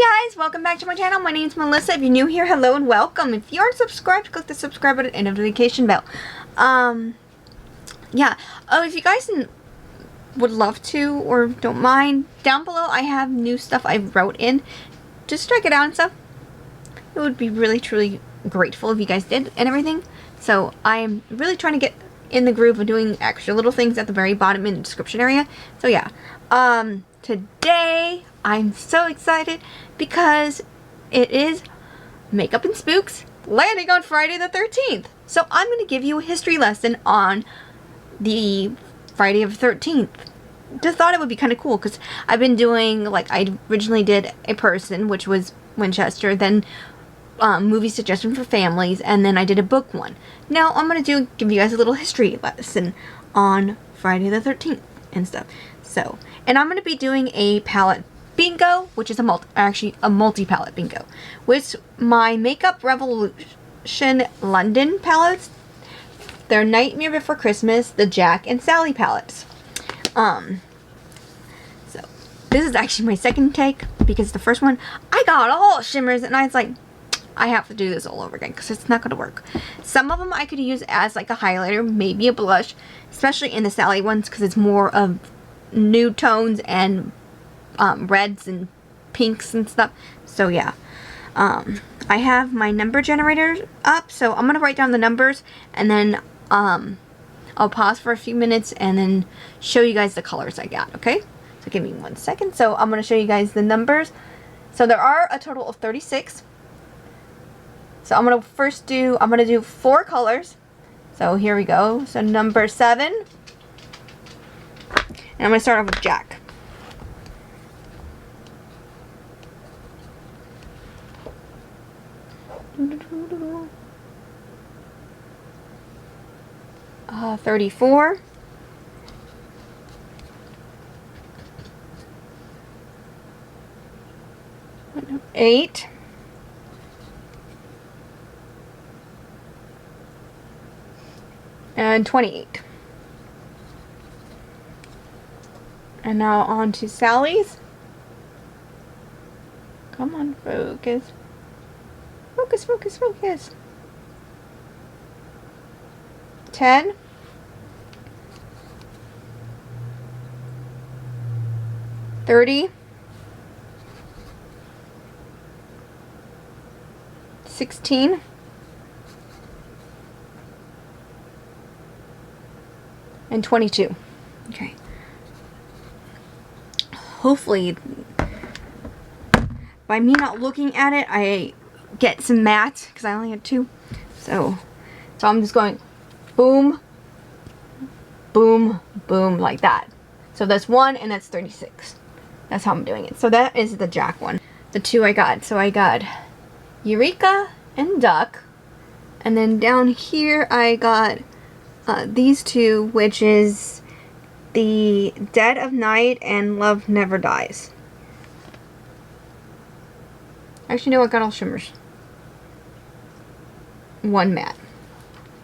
guys, welcome back to my channel. My name is Melissa. If you're new here, hello and welcome. If you aren't subscribed, click the subscribe button and notification bell. Yeah. Oh, if you guys would love to or don't mind, down below I have new stuff I wrote in. Just check it out and stuff. It would be really, truly grateful if you guys did and everything. So I'm really trying to get in the groove of doing extra little things at the very bottom in the description area. So yeah. Today I'm so excited because it is Makeup and Spooks landing on Friday the 13th. So I'm going to give you a history lesson on the Friday of the 13th. Just thought it would be kind of cool because I've been doing, like, I originally did a person, which was Winchester, then movie suggestion for families, and then I did a book one. Now I'm going to give you guys a little history lesson on Friday the 13th and stuff. So, and I'm going to be doing a palette bingo, which is a multi-palette bingo, with my Makeup Revolution London palettes, their Nightmare Before Christmas, the Jack and Sally palettes. So this is actually my second take because the first one I got all shimmers and I was like, I have to do this all over again because it's not going to work. Some of them I could use as like a highlighter, maybe a blush, especially in the Sally ones because it's more of nude tones and reds and pinks and stuff. So yeah, I have my number generator up, so I'm gonna write down the numbers and then I'll pause for a few minutes and then show you guys the colors I got. Okay, so give me 1 second. So I'm gonna show you guys the numbers. So there are a total of 36. So I'm gonna do 4 colors. So here we go. So number 7. And I'm going to start off with Jack. Uh, 34. Eight. And 28. And now on to Sally's. Come on, focus. Focus, focus, focus. 10. 30. 16. 22. Okay. Hopefully, by me not looking at it, I get some matte, because I only had 2. So I'm just going boom, boom, boom, like that. So that's 1, and that's 36. That's how I'm doing it. So that is the Jack one. The 2 I got. So I got Eureka and Duck. And then down here I got these 2, which is the Dead of Night and Love Never Dies. Actually, no, I got all shimmers. 1 matte.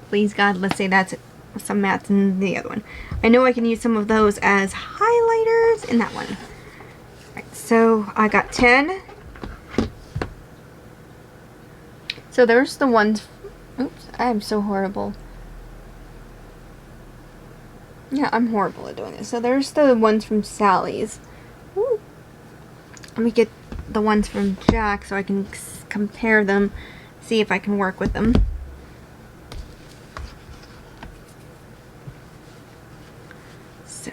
Please God, let's say that's some mattes in the other one. I know I can use some of those as highlighters in that one. Alright, so I got 10. So there's the ones. Oops, I am so horrible. Yeah, I'm horrible at doing this. So there's the ones from Sally's. Ooh. Let me get the ones from Jack so I can compare them, see if I can work with them. So,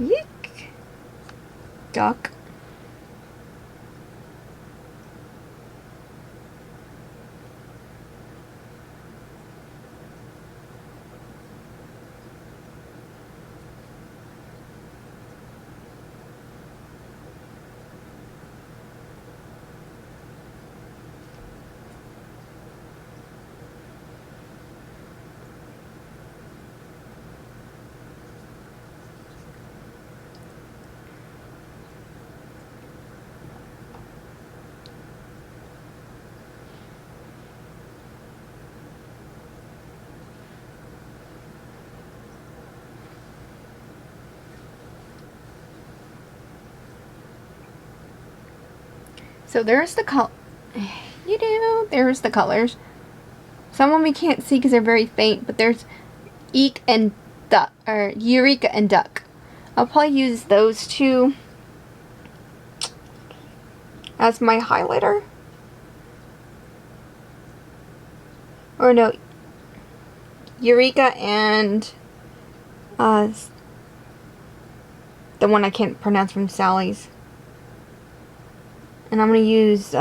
Yeek. Duck. So there's the color. There's the colors. Some of them we can't see because they're very faint, but there's Eek and Duck, or Eureka and Duck. I'll probably use those two as my highlighter. Or no, Eureka and the one I can't pronounce from Sally's. And I'm going to use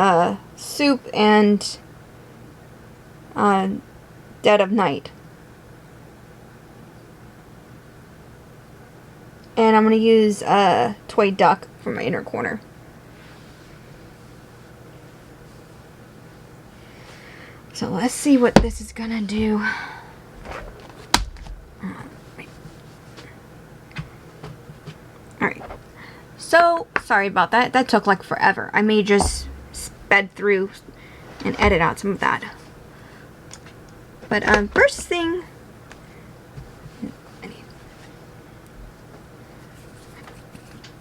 Soup and Dead of Night. And I'm going to use Toy Duck for my inner corner. So let's see what this is going to do. Alright. So, sorry about that. That took like forever. I may just sped through and edit out some of that. But first thing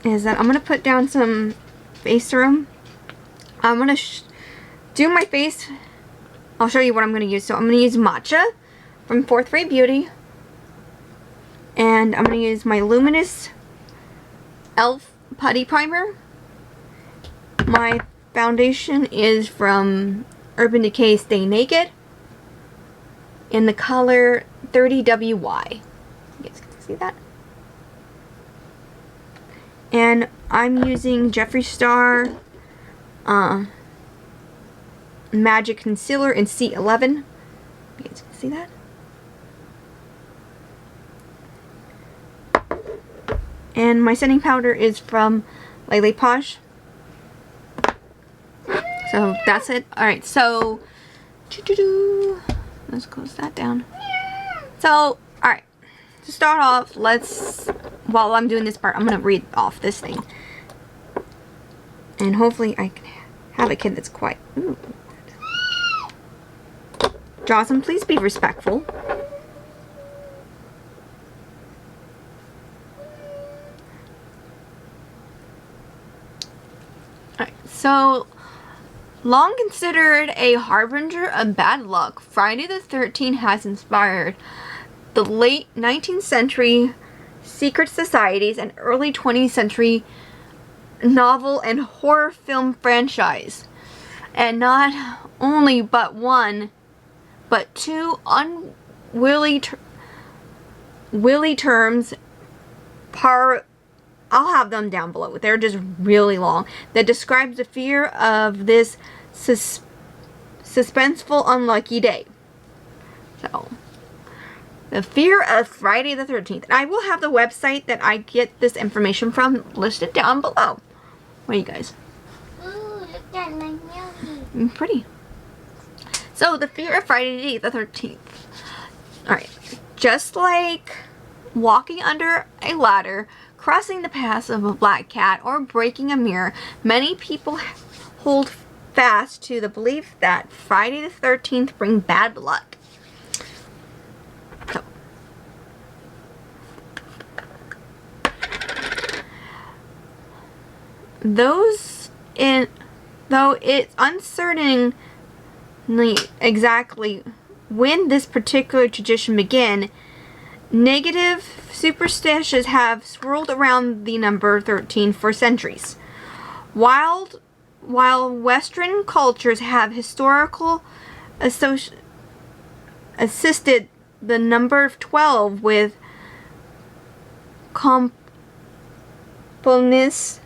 is that I'm going to put down some face serum. I'm going to do my face. I'll show you what I'm going to use. So I'm going to use Matcha from 4th Grade Beauty. And I'm going to use my Luminous Elf Putty Primer. My foundation is from Urban Decay Stay Naked in the color 30WY. You guys can see that? And I'm using Jeffree Star Magic Concealer in C11. You guys can see that? And my setting powder is from LeLe Posh. So that's it. Alright, so let's close that down. So, alright. To start off, while I'm doing this part, I'm going to read off this thing. And hopefully I can have a kid that's quiet. Ooh. Jocelyn, please be respectful. Alright, so long considered a harbinger of bad luck, Friday the 13th has inspired the late 19th century secret societies and early 20th century novel and horror film franchise. And not only but one, but two unwieldy terms I'll have them down below. They're just really long. That describes the fear of this suspenseful unlucky day. So, the fear of Friday the 13th. And I will have the website that I get this information from listed down below. What are you guys? Ooh, look at my nails. Pretty. So, the fear of Friday the 13th. Alright. Just like walking under a ladder, crossing the path of a black cat, or breaking a mirror, many people hold fast to the belief that Friday the 13th brings bad luck. So, though it's uncertain exactly when this particular tradition began, negative superstitions have swirled around the number 13 for centuries. While Western cultures have historical assisted the number 12 with completeness,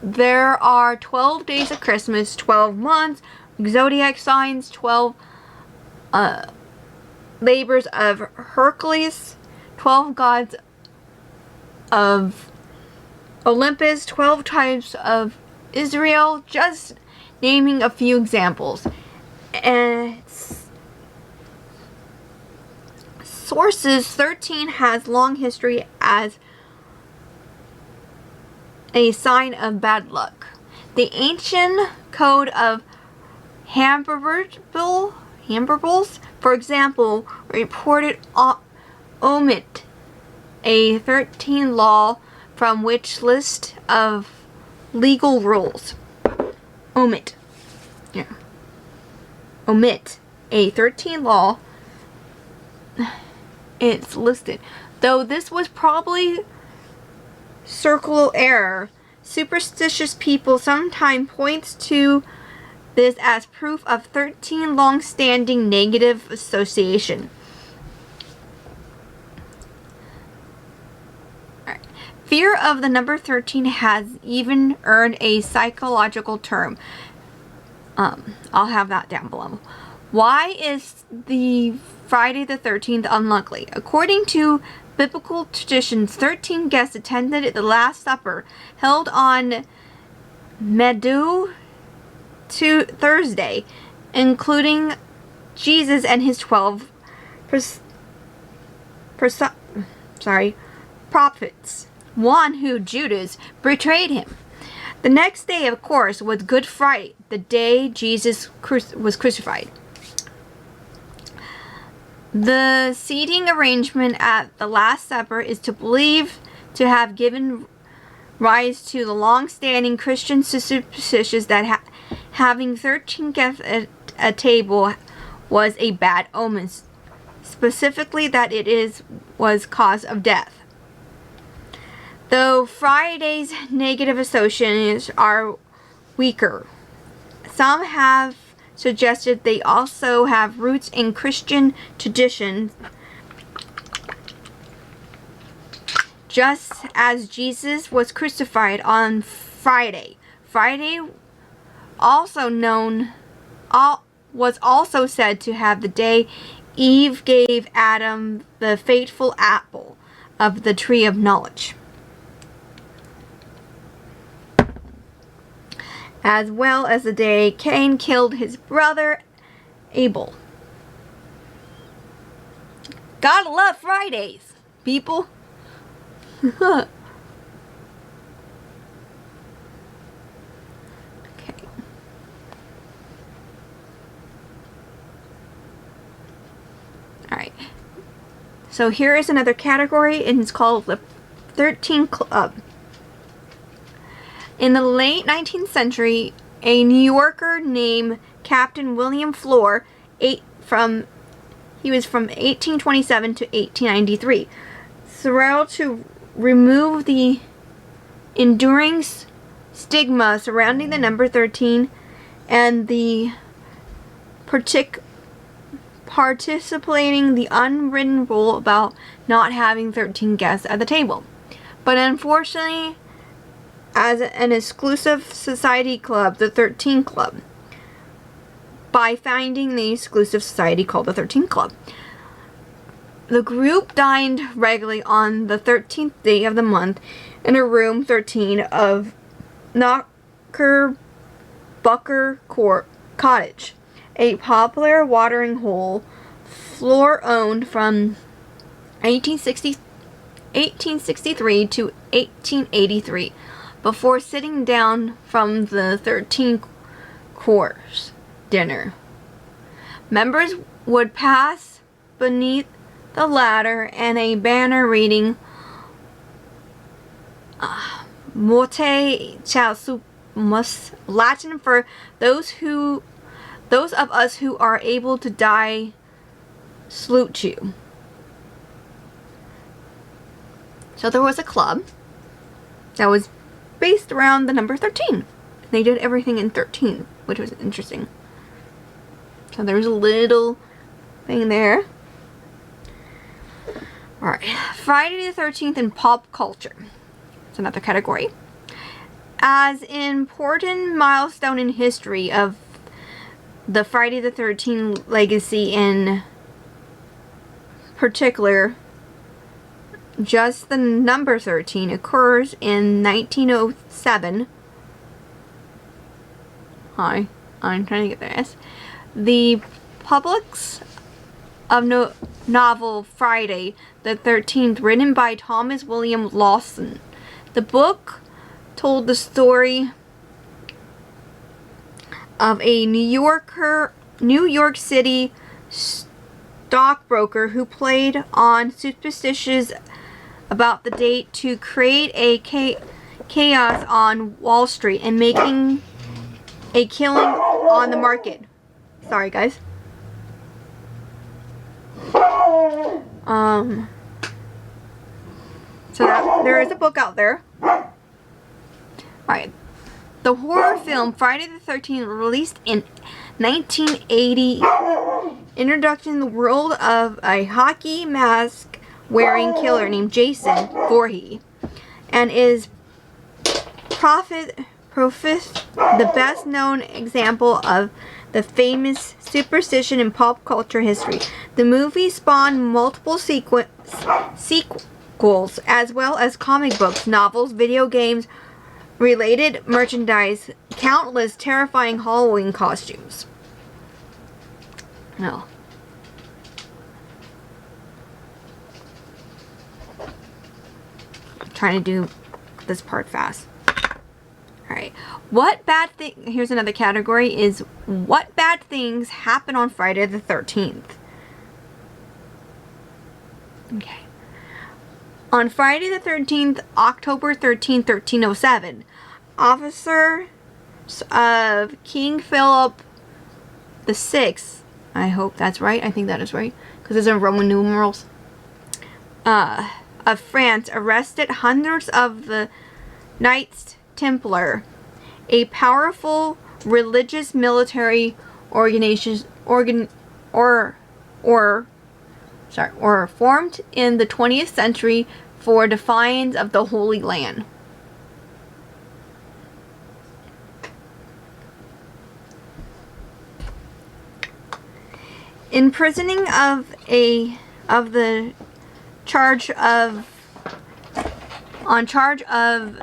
there are 12 days of Christmas, 12 months, zodiac signs, 12 labors of Hercules, 12 gods of Olympus, 12 tribes of Israel, just naming a few examples. And sources, 13 has long history as a sign of bad luck. The ancient code of Hamburbles, for example, reported omit a 13 law from which list of legal rules. Omit. Yeah. Omit a 13 law. It's listed. Though this was probably circular error, superstitious people sometimes point to this as proof of 13 long-standing negative association. Fear of the number 13 has even earned a psychological term. I'll have that down below. Why is the Friday the 13th unlucky? According to biblical traditions, 13 guests attended the Last Supper held on Medu to Thursday, including Jesus and his 12 prophets. One who, Judas, betrayed him. The next day, of course, was Good Friday, the day Jesus was crucified. The seating arrangement at the Last Supper is believed to have given rise to the long-standing Christian superstitions that having 13 guests at a table was a bad omen, specifically that it was cause of death. Though Friday's negative associations are weaker, some have suggested they also have roots in Christian traditions, just as Jesus was crucified on Friday. Friday, was also said to have the day Eve gave Adam the fateful apple of the tree of knowledge, as well as the day Cain killed his brother Abel. Gotta love Fridays, people. Okay. Alright. So here is another category, and it's called the 13 Club. In the late 19th century, a New Yorker named Captain William Floor, he was from 1827 to 1893, sought to remove the enduring stigma surrounding the number 13 and the participating the unwritten rule about not having 13 guests at the table. But unfortunately, as an exclusive society club, the 13 Club, by founding the exclusive society called the 13 Club. The group dined regularly on the 13th day of the month in a room 13 of Knickerbocker Cottage, a popular watering hole Floor owned from 1863 to 1883, before sitting down from the 13-course dinner. Members would pass beneath the ladder and a banner reading Morte Chasumus, Latin for those of us who are able to die salute you. So there was a club that was based around the number 13. They did everything in 13, which was interesting. So there's a little thing there. Alright, Friday the 13th in pop culture. It's another category. As an important milestone in history of the Friday the 13th legacy in particular, just the number 13 occurs in 1907. Hi, I'm trying to get this. The publics of novel Friday the 13th, written by Thomas William Lawson. The book told the story of a New York City stockbroker who played on superstitions about the date to create a chaos on Wall Street and making a killing on the market. Sorry, guys. So there is a book out there. Alright. The horror film Friday the 13th, released in 1980, introducing the world of a hockey mask wearing killer named Jason Voorhees, and is the best known example of the famous superstition in pop culture history. The movie spawned multiple sequels, as well as comic books, novels, video games, related merchandise, countless terrifying Halloween costumes. No. I'm trying to do this part fast. Alright. What bad thing, here's another category, is what bad things happen on Friday the 13th? Okay. On Friday the 13th, October 13th, 1307, officers of King Philip VI, I hope that's right, I think that is right, because it's in Roman numerals, of France, arrested hundreds of the Knights Templar, a powerful religious military organization, formed in the 20th century for defiance of the Holy Land. Imprisoning on charge of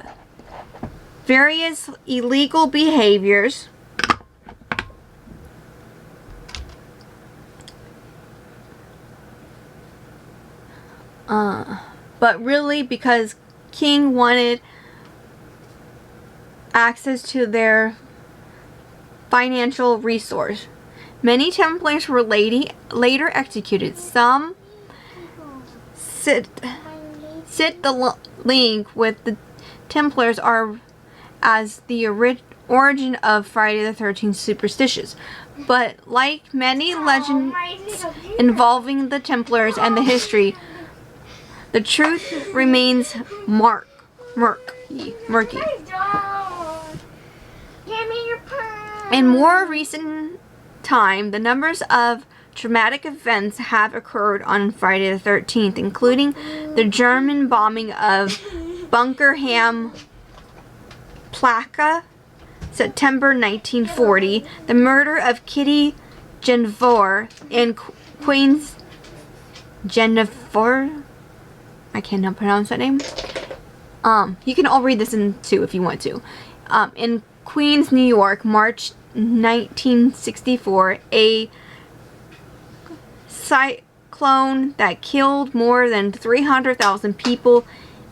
various illegal behaviors. But really because King wanted access to their financial resource. Many Templars were later executed. Some cite the link with the Templars as the origin of Friday the 13th superstitions. But like many legends involving the Templars and the history, the truth remains murky. In more recent time, the numbers of traumatic events have occurred on Friday the 13th, including the German bombing of Bunkerham Placa, September 1940, the murder of Kitty Genevore in Queens, Genevore, I cannot pronounce that name. You can all read this in too if you want to. In Queens, New York, March 1964, a cyclone that killed more than 300,000 people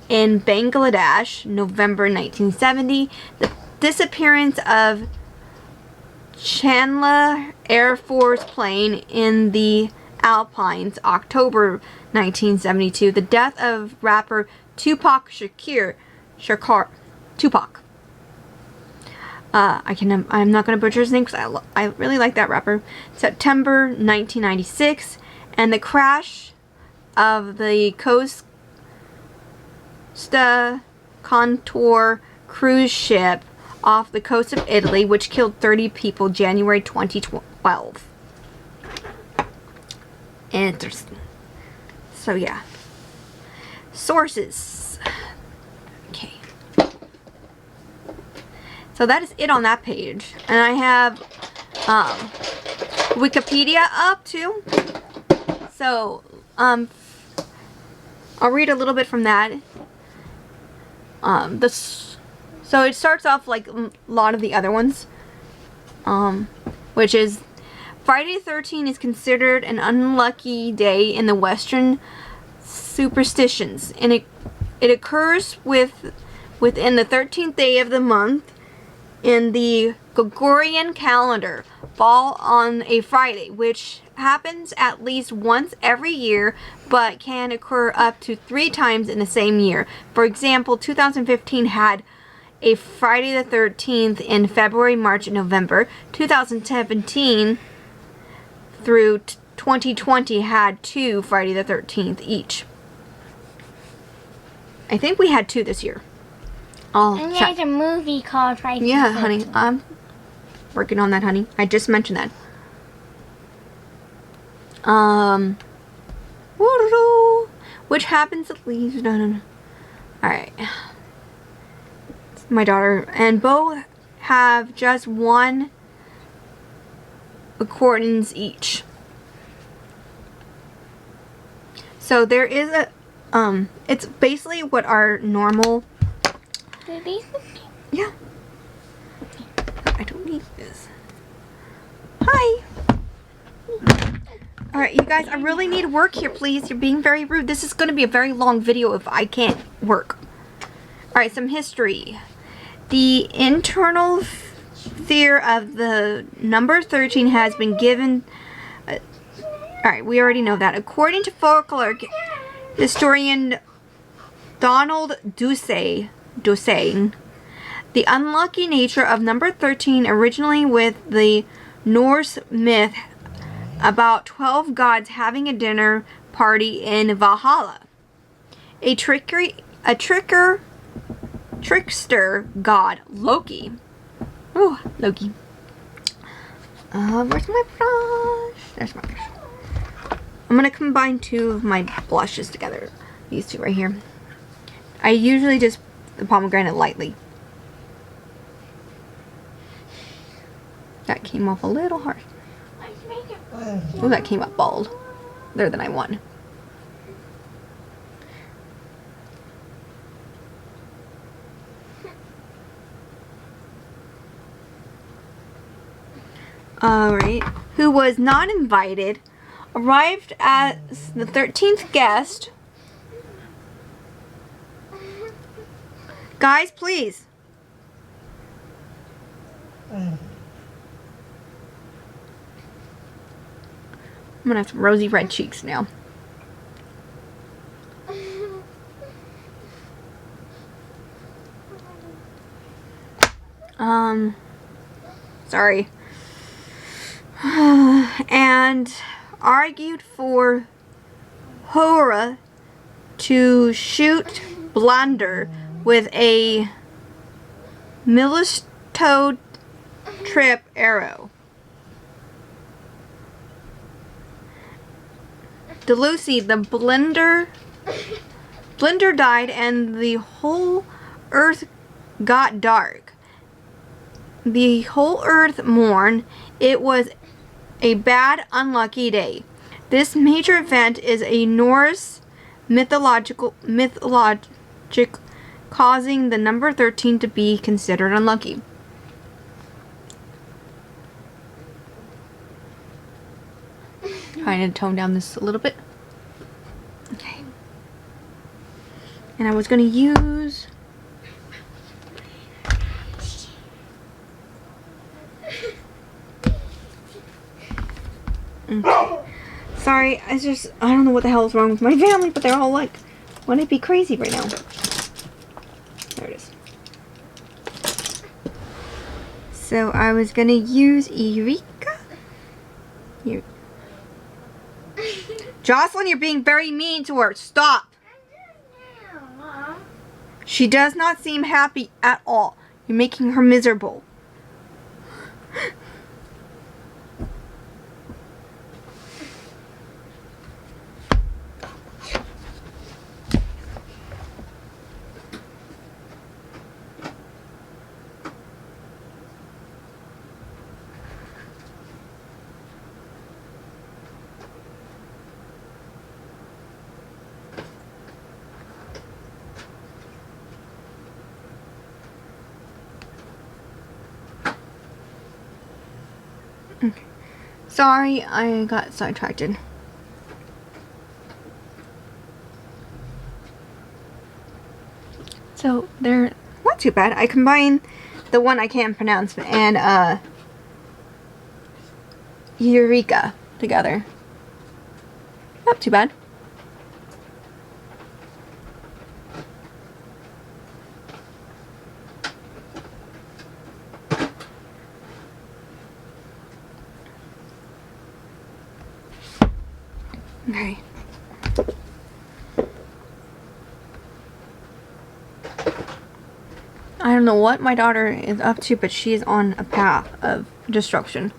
in Bangladesh, November 1970, the disappearance of Chandler Air Force plane in the Alpines, October 1972, the death of rapper Tupac Shakur. I'm not going to butcher his name because I really like that rapper. September 1996, and the crash of the Costa Contour cruise ship off the coast of Italy, which killed 30 people, January 2012. Interesting. So yeah. Sources. Okay. So that is it on that page. And I have Wikipedia up too. So I'll read a little bit from that. So it starts off like a lot of the other ones, which is Friday the 13th is considered an unlucky day in the Western superstitions, and it occurs within the 13th day of the month in the Gregorian calendar, fall on a Friday, which happens at least once every year, but can occur up to 3 times in the same year. For example, 2015 had a Friday the 13th in February, March, and November. 2017 through 2020 had 2 Friday the 13th each. I think we had 2 this year. And there's a movie called Friday the 13th. Yeah, honey. I'm working on that, honey. I just mentioned that. Which happens at least. No. Alright. My daughter. And both have just 1 accordance each. So there is a, it's basically what our normal. Yeah. I don't need this. Hi. Alright, you guys, I really need work here, please. You're being very rude. This is going to be a very long video if I can't work. Alright, some history. The internal fear of the number 13 has been given. Alright, we already know that. According to folklore historian Donald Ducey, the unlucky nature of number 13 originally with the Norse myth about 12 gods having a dinner party in Valhalla. A trickster god, Loki. Oh, Loki. Where's my brush? There's my brush. I'm going to combine 2 of my blushes together. These 2 right here. I usually just the pomegranate lightly. That came off a little harsh. Oh, that came up bald. Better than I want. Alright. Who was not invited, arrived as the 13th guest. Guys, please. I'm gonna have some rosy red cheeks now. Sorry. And argued for Hora to shoot Blunder with a Milistone trip arrow. Delucy, the blender died and the whole earth got dark. The whole earth mourned. It was a bad, unlucky day. This major event is a Norse mythologic causing the number 13 to be considered unlucky. Trying to tone down this a little bit. Okay. And I was going to use okay. Sorry, I don't know what the hell is wrong with my family, but they're all like, wouldn't it be crazy right now? There it is. So I was going to use Eureka. Jocelyn, you're being very mean to her. Stop. She does not seem happy at all. You're making her miserable. Okay. Sorry, I got sidetracked. So they're not too bad. I combine the one I can't pronounce and Eureka together. Not too bad. Okay. I don't know what my daughter is up to, but she is on a path of destruction.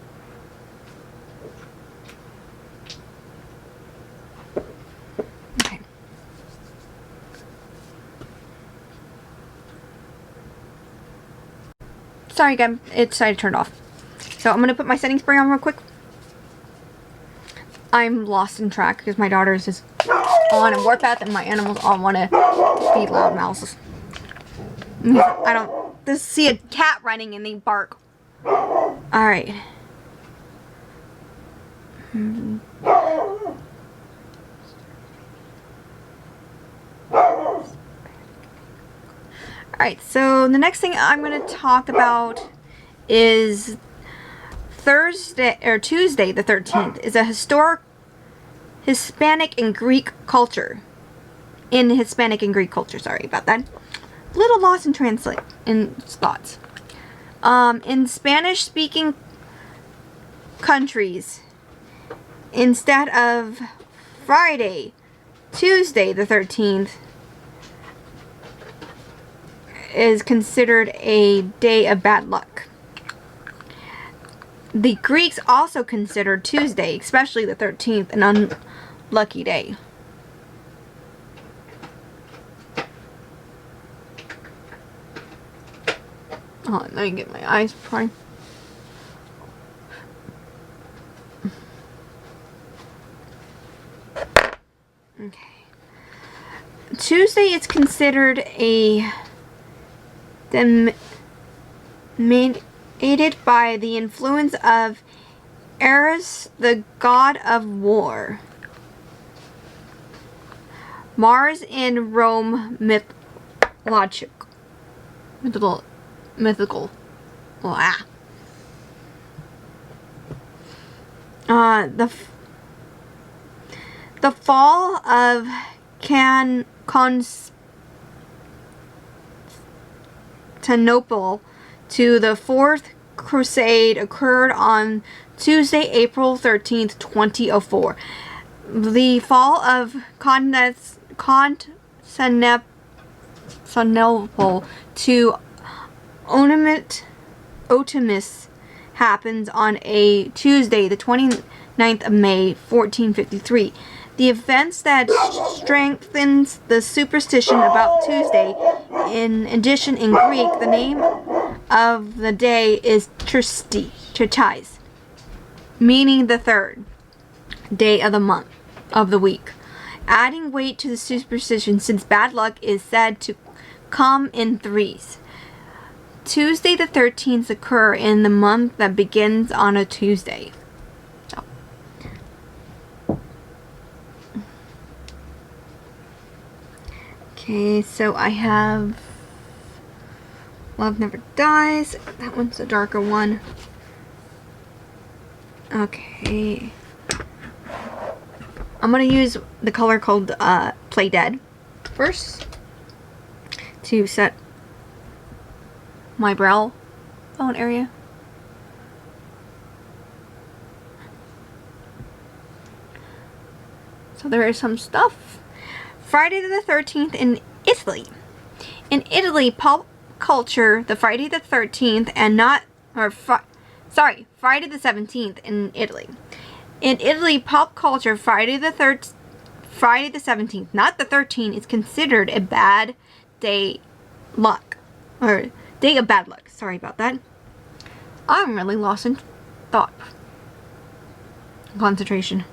Okay. Sorry, guys, it decided to turn off. So I'm gonna put my setting spray on real quick. I'm lost in track because my daughter is just on a warpath and my animals all want to be loud mouses. I don't just see a cat running and they bark. Alright. Alright, so the next thing I'm going to talk about is Tuesday the 13th is a historic Hispanic and Greek culture. In Hispanic and Greek culture, sorry about that. A little lost in thoughts. In Spanish-speaking countries, instead of Friday, Tuesday the 13th is considered a day of bad luck. The Greeks also considered Tuesday, especially the 13th, an unlucky day. Oh, let me get my eyes primed. Okay. Tuesday is considered aided by the influence of Eros, the god of war. Mars in Rome mythical. Ah. The fall of Constantinople to the Fourth Crusade occurred on Tuesday, April 13th, 2004. The fall of Constantinople to Otomis happens on a Tuesday, the 29th of May, 1453. The events that strengthens the superstition about Tuesday. In addition, in Greek, the name of the day is Tristis, meaning the third day of the month, of the week. Adding weight to the superstition since bad luck is said to come in threes. Tuesday the 13th occur in the month that begins on a Tuesday. So. Okay, so I have Love Never Dies. That one's a darker one. Okay. I'm going to use the color called Play Dead first to set my brow bone area. So there is some stuff. Friday the 13th in Italy. In Italy, pop culture, the Friday the 13th and not, Friday the 17th in Italy. In Italy, pop culture, Friday the 17th, not the 13th, is considered a bad day luck. Or day of bad luck. Sorry about that. I'm really lost in thought. Concentration.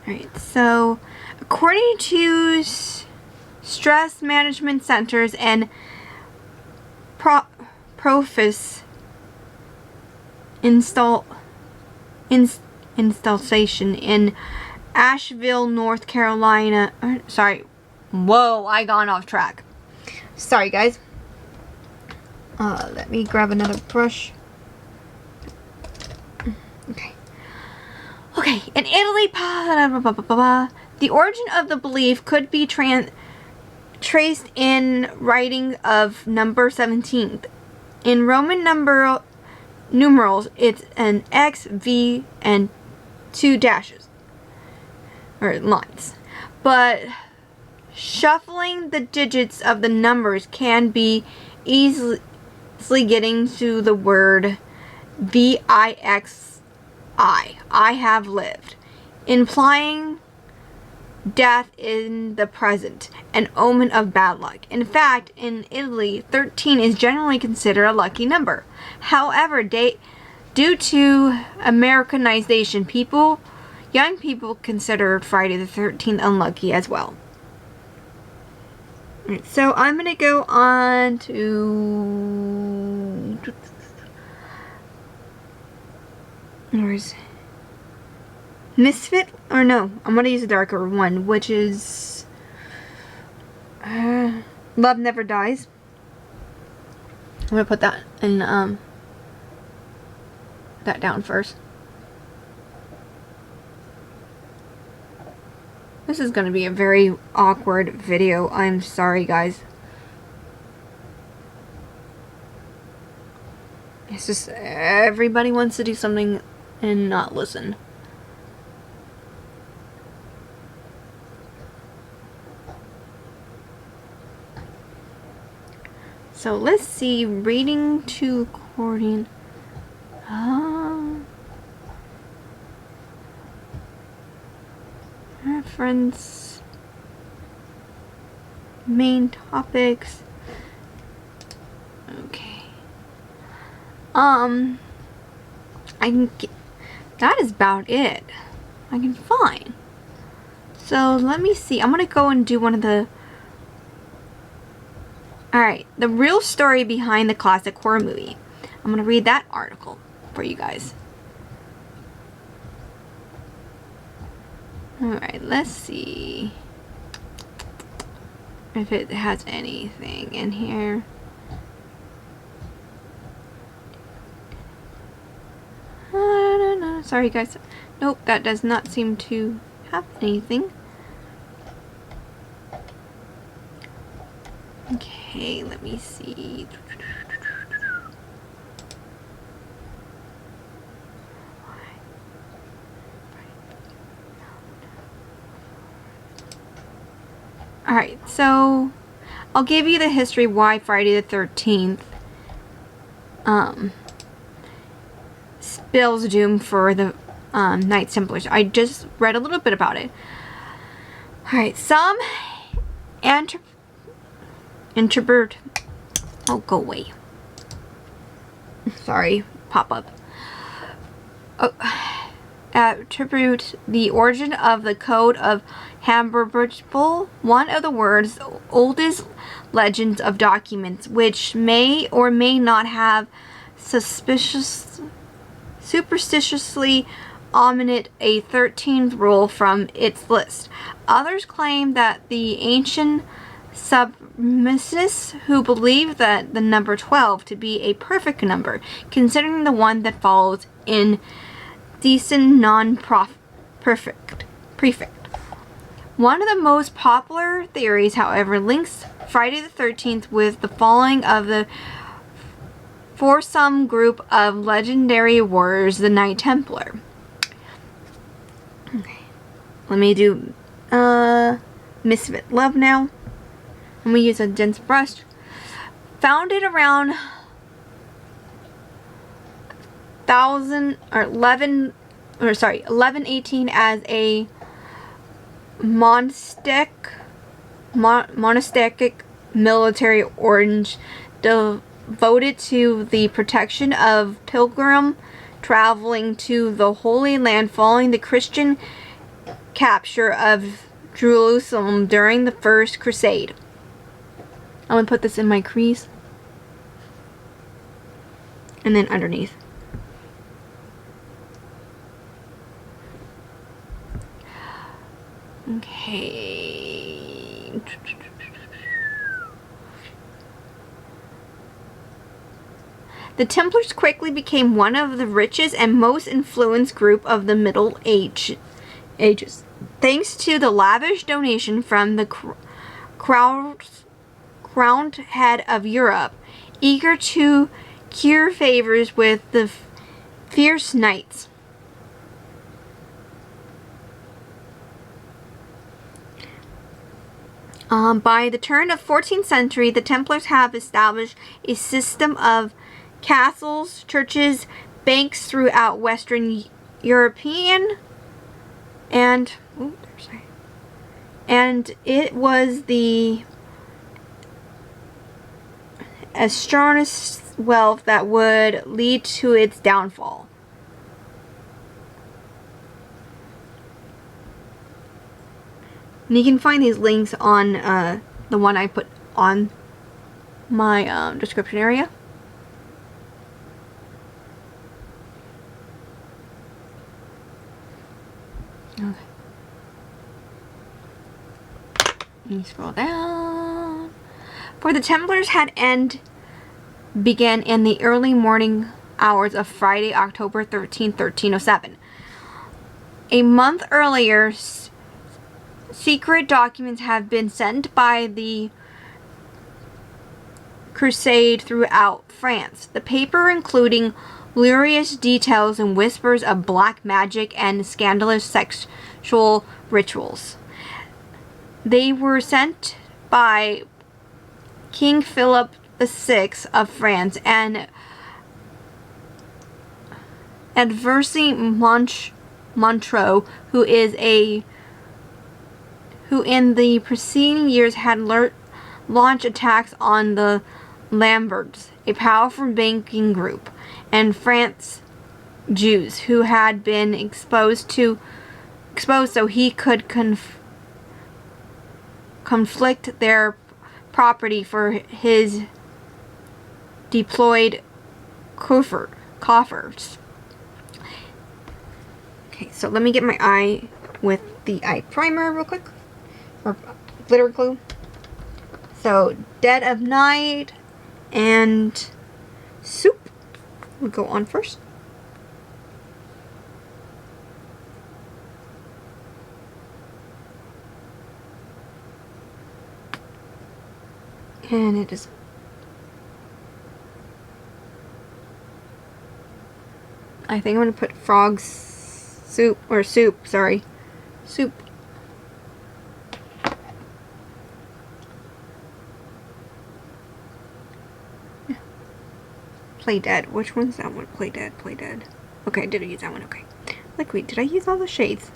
Alright, so according to stress management centers and Profis installation in Asheville, North Carolina. Whoa, I gone off track. Sorry, guys. Let me grab another brush. Okay. Okay, in Italy, the origin of the belief could be traced in writing of number 17th. In Roman numerals, it's an X, V, and 2 dashes. Or lines. But shuffling the digits of the numbers can be easily getting to the word VIXI. I have lived. Implying death in the present, an omen of bad luck. In fact, in Italy, 13 is generally considered a lucky number. However, due to Americanization, young people consider Friday the 13th unlucky as well. Alright, so I'm going to go on to... Where's Misfit? Or no, I'm going to use a darker one, which is Love Never Dies. I'm going to put that in, that down first. This is going to be a very awkward video. I'm sorry, guys. It's just everybody wants to do something and not listen. So let's see, reading to recording. Reference, main topics. Okay. I can get, that is about it. I can find. So let me see. I'm gonna go and do one of the. Alright, the real story behind the classic horror movie. I'm gonna read that article for you guys. Alright, let's see if it has anything in here. Sorry guys. Nope, that does not seem to have anything. Okay, let me see. Alright, so I'll give you the history why Friday the 13th spells doom for the Knights Templars. I just read a little bit about it. Alright, some introvert. Oh, go away. Sorry, pop up. Oh, attribute the origin of the Code of Hamburgable, one of the world's oldest legends of documents, which may or may not have superstitiously omitted a 13th rule from its list. Others claim that the ancient submissionists who believed that the number 12 to be a perfect number, considering the one that follows in decent non-perfect prefix. One of the most popular theories, however, links Friday the 13th with the falling of the foursome group of legendary warriors, the Knight Templar. Okay, let me do Misfit Love now. I'm gonna use a dense brush. Founded around 1118 as a monastic military order devoted to the protection of pilgrim traveling to the Holy Land following the Christian capture of Jerusalem during the First Crusade. I'm going to put this in my crease and then underneath. Okay. The Templars quickly became one of the richest and most influenced group of the Middle Ages, thanks to the lavish donation from the crowned head of Europe, eager to cure favors with the fierce knights. By the turn of 14th century, the Templars have established a system of castles, churches, banks throughout Western European, and it was the astronomist's wealth that would lead to its downfall. And you can find these links on the one I put on my description area. Okay. Let me scroll down. For the Templars had began in the early morning hours of Friday, October 13, 1307. A month earlier, secret documents have been sent by the crusade throughout France. The paper including lurid details and whispers of black magic and scandalous sexual rituals. They were sent by King Philip VI of France and Adversary Montreux, who in the preceding years had launched attacks on the Lamberts, a powerful banking group, and France Jews who had been exposed so he could conflict their property for his deployed coffers. Okay, so let me get my eye with the eye primer real quick. Or glitter glue. So Dead of Night and Soup will go on first. And it is I think I'm gonna put frog soup or soup, sorry. Soup. Play Dead. Which one's that one? Play Dead. Play Dead. Okay, did I use that one? Okay. Liquid. Did I use all the shades?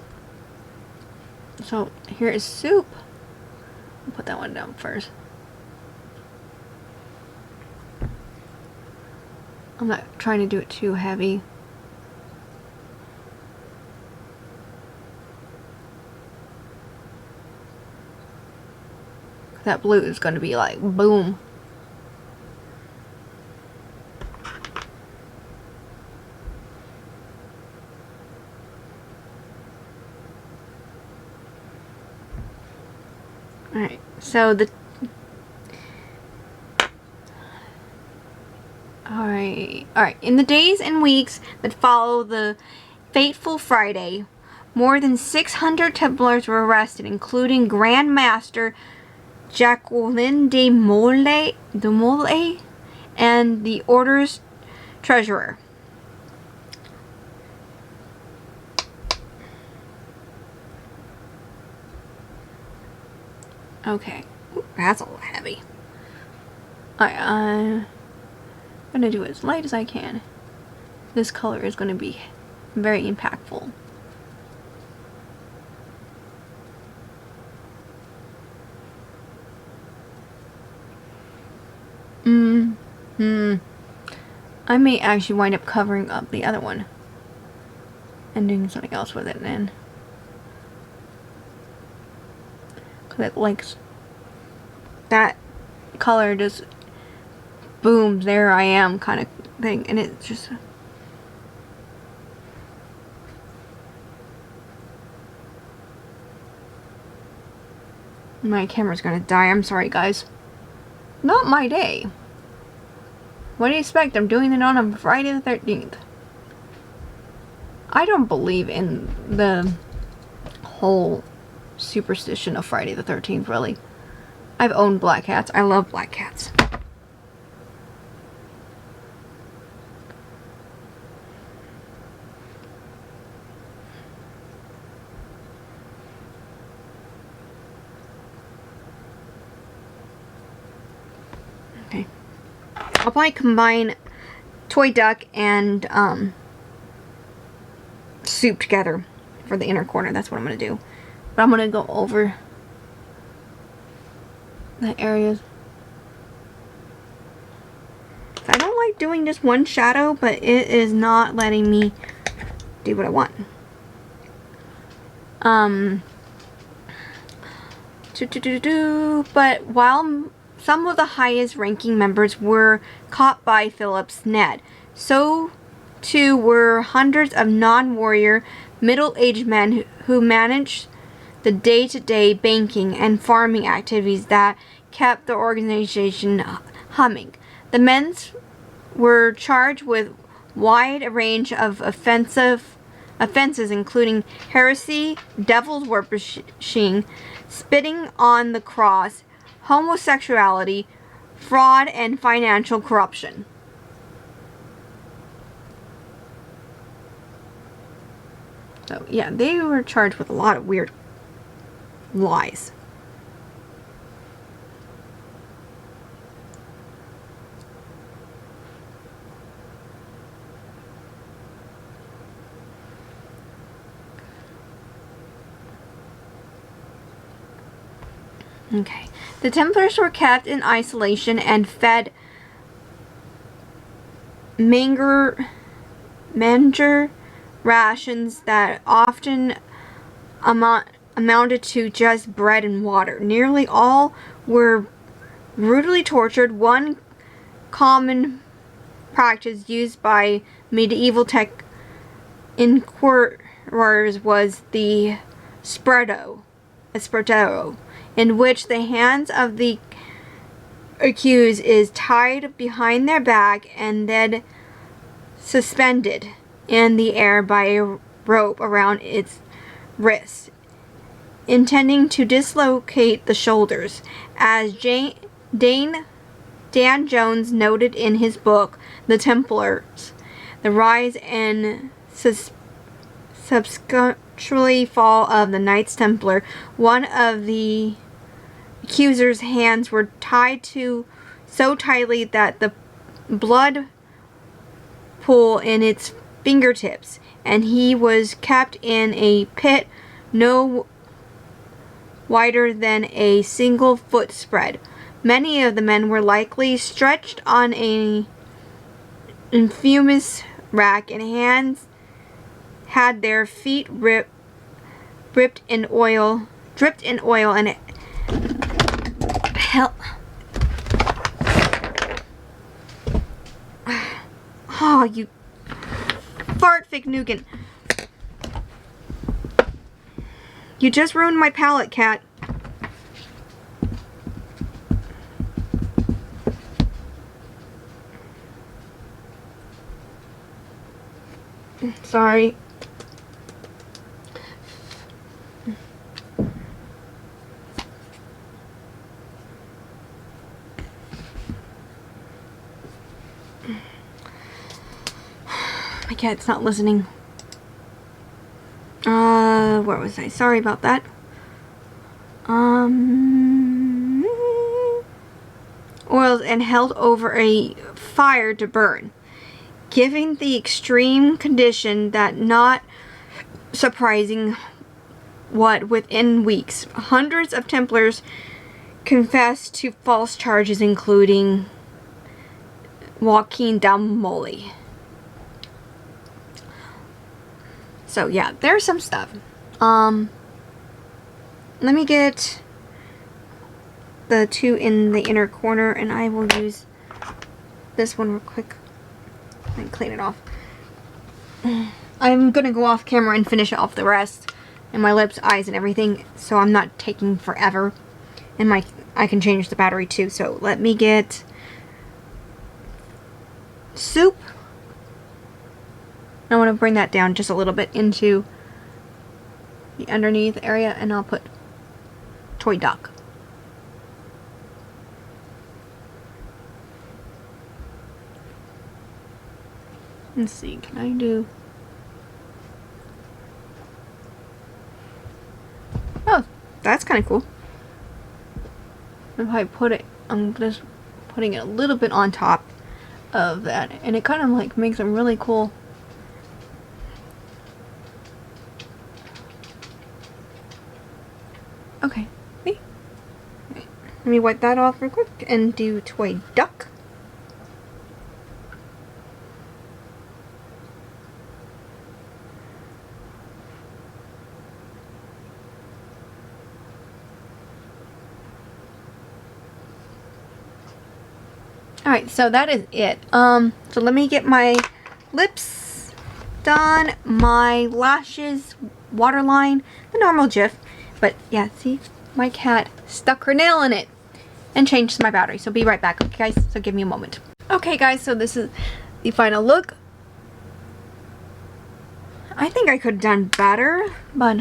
So here is Soup. I'll put that one down first. I'm not trying to do it too heavy. That blue is going to be like boom. Alright, so Alright, in the days and weeks that follow the fateful Friday, more than 600 Templars were arrested, including Grand Master Jacqueline de Molay and the Order's treasurer. Okay. Ooh, that's a little heavy. I'm gonna do it as light as I can. This color is gonna be very impactful. I may actually wind up covering up the other one and doing something else with it then. Because it likes that color just boom, there I am kind of thing, and it's just my camera's gonna die. I'm sorry guys. Not my day. What do you expect? I'm doing it on a Friday the 13th. I don't believe in the whole superstition of Friday the 13th, really. I've owned black cats. I love black cats. Okay. I'll probably combine Toy Duck and Soup together for the inner corner. That's what I'm going to do. But I'm going to go over the areas. I don't like doing just one shadow, but it is not letting me do what I want. But while some of the highest ranking members were caught by Philip's net, so too were hundreds of non-warrior middle-aged men who managed the day-to-day banking and farming activities that kept the organization humming. The men were charged with wide range of offenses, including heresy, devil's worshiping, spitting on the cross, homosexuality, fraud, and financial corruption. So yeah, they were charged with a lot of weird lies. Okay. The Templars were kept in isolation and fed manger rations that often amounted to just bread and water. Nearly all were brutally tortured. One common practice used by medieval tech inquirers was the espresso, in which the hands of the accused is tied behind their back and then suspended in the air by a rope around its wrist, intending to dislocate the shoulders. As Dan Jones noted in his book, The Templars, The Rise and Subsequently Fall of the Knights Templar, one of the accuser's hands were tied to so tightly that the blood pool in its fingertips, and he was kept in a pit no wider than a single foot spread. Many of the men were likely stretched on a infamous rack, and hands had their feet dripped in oil and hell. Oh, you fart, fake nougat. You just ruined my palette, cat. Sorry. My cat's not listening. Where was I? Sorry about that. Oils and held over a fire to burn, giving the extreme condition that not surprising what within weeks hundreds of Templars confessed to false charges, including walking down Molly. So yeah, there's some stuff. Let me get the two in the inner corner, and I will use this one real quick and clean it off. I'm gonna go off camera and finish off the rest, and my lips, eyes, and everything, so I'm not taking forever. And I can change the battery too. So let me get Soup. I want to bring that down just a little bit into the underneath area, and I'll put Toy Duck. Let's see, can I do... Oh, that's kind of cool. If I put it, I'm just putting it a little bit on top of that, and it kind of like makes it really cool. Okay, see? Okay. Let me wipe that off real quick and do Toy Duck. Alright, so that is it. So let me get my lips done, my lashes, waterline, the normal GIF. But yeah, see, my cat stuck her nail in it and changed my battery. So be right back, okay guys? So give me a moment. Okay guys, so this is the final look. I think I could have done better, but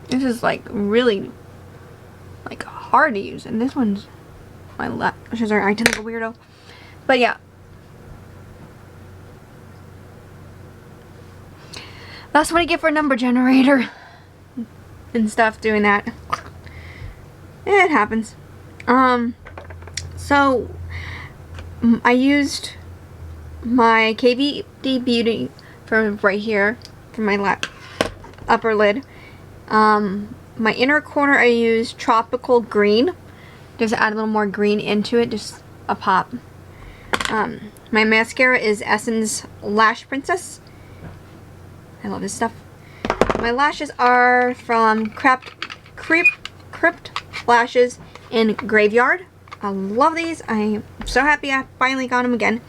this is like really like hard to use, and this one's my lashes are acting like a weirdo. But yeah, that's what I get for a number generator and stuff doing that. It happens. So I used my AbbysBeauty for right here for my upper lid. My inner corner I used Tropical Green, just add a little more green into it, just a pop. My mascara is Essence Lash Princess. I love this stuff. My lashes are from Crypt Lashes in Graveyard. I love these. I'm so happy I finally got them again.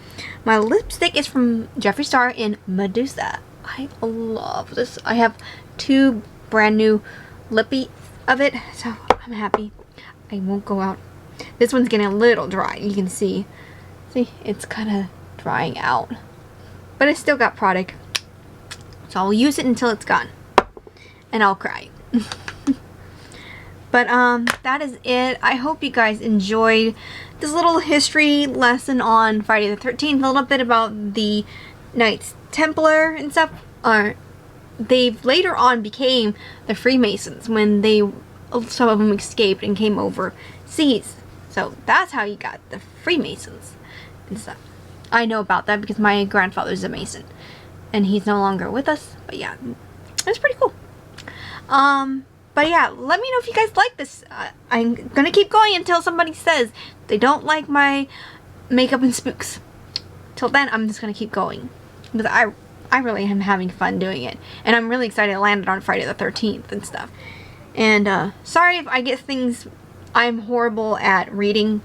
My lipstick is from Jeffree Star in Medusa. I love this. I have 2 brand new lippy of it, so I'm happy. I won't go out. This one's getting a little dry. You can see it's kind of drying out, but I still got product, so I'll use it until it's gone, and I'll cry. But that is it. I hope you guys enjoyed this little history lesson on Friday the 13th. A little bit about the Knights Templar and stuff. They later on became the Freemasons when some of them escaped and came overseas. So that's how you got the Freemasons and stuff. I know about that because my grandfather's a Mason, and he's no longer with us. But yeah, it's pretty cool. But yeah, let me know if you guys like this. I'm gonna keep going until somebody says they don't like my makeup and spooks. Till then, I'm just gonna keep going because I really am having fun doing it, and I'm really excited I landed on Friday the 13th and stuff. And sorry if I get things. I'm horrible at reading.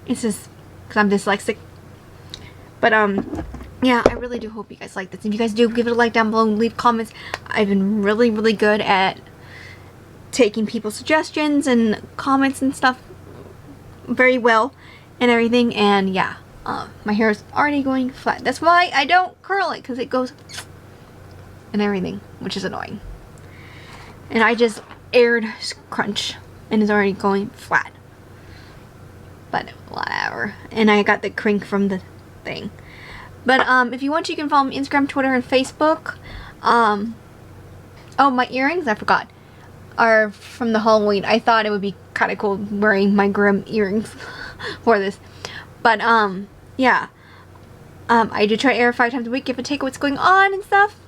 It's just because I'm dyslexic. But yeah, I really do hope you guys like this. If you guys do, give it a like down below and leave comments. I've been really good at taking people's suggestions and comments and stuff very well and everything. And yeah, my hair is already going flat. That's why I don't curl it, because it goes and everything, which is annoying. And I just aired crunch and it's already going flat. But whatever. And I got the crink from the thing. But if you want to, you can follow me on Instagram, Twitter, and Facebook. Oh, my earrings, I forgot, are from the Halloween. I thought it would be kind of cool wearing my Grim earrings for this. But yeah. I do try to air 5 times a week, give a take what's going on and stuff.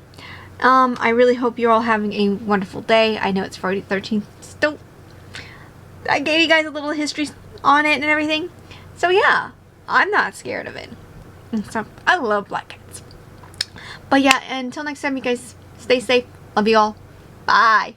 I really hope you're all having a wonderful day. I know it's Friday the 13th. Still, I gave you guys a little history on it and everything. So yeah, I'm not scared of it. And so I love black cats. But yeah, until next time, you guys stay safe. Love you all. Bye.